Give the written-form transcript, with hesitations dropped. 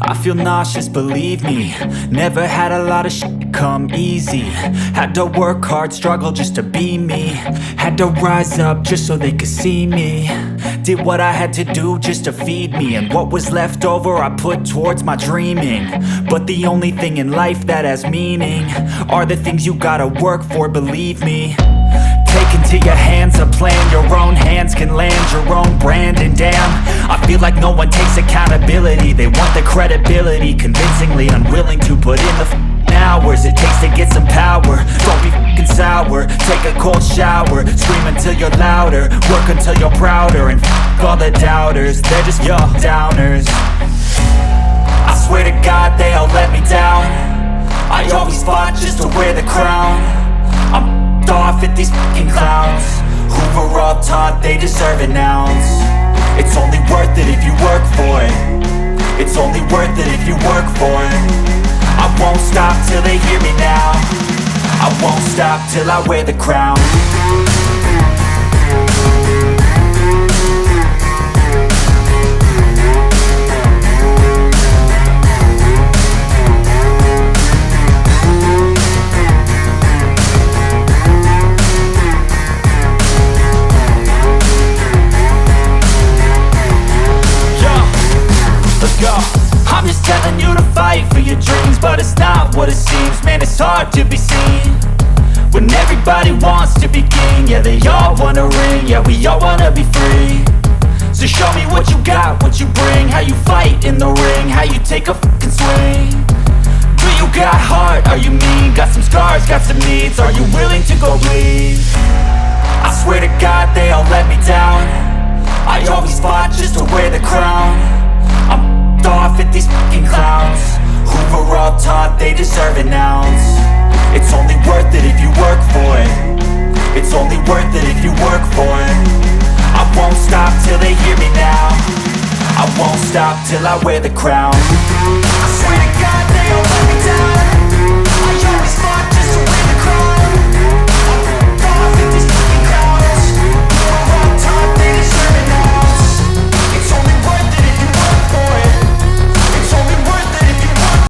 I feel nauseous, believe me. Never had a lot of shit come easy. Had to work hard, struggle just to be me. Had to rise up just so they could see me. Did what I had to do just to feed me, and what was left over I put towards my dreaming. But the only thing in life that has meaning are the things you gotta work for, believe me. Take into your hands a plan, your own hands can land your own brand. And damn, I feel like no one takes accountability. They want the credibility, convincingly unwilling to put in the hours it takes to get some power. Don't be f***ing sour, take a cold shower. Scream until you're louder, work until you're prouder. And f*** all the doubters, they're just your downers. I swear to God they all let me down. I always fought just to wear the crown. I'm off at these fucking clowns who were all taught they deserve an ounce. It's only worth it if you work for it. It's only worth it if you work for it. I won't stop till they hear me now. I won't stop till I wear the crown. I'm just telling you to fight for your dreams, but it's not what it seems. Man, it's hard to be seen when everybody wants to be king. Yeah, they all wanna ring, yeah, we all wanna be free. So show me what you got, what you bring, how you fight in the ring, how you take a fucking swing. Do you got heart, are you mean? Got some scars, got some needs, are you willing to go bleed? I swear to God they all let me down. I always fought just to wear the crown. I'm off at these fucking clowns who were all taught they deserve an ounce. It's only worth it if you work for it. It's only worth it if you work for it. I won't stop till they hear me now. I won't stop till I wear the crown. I swear to God they all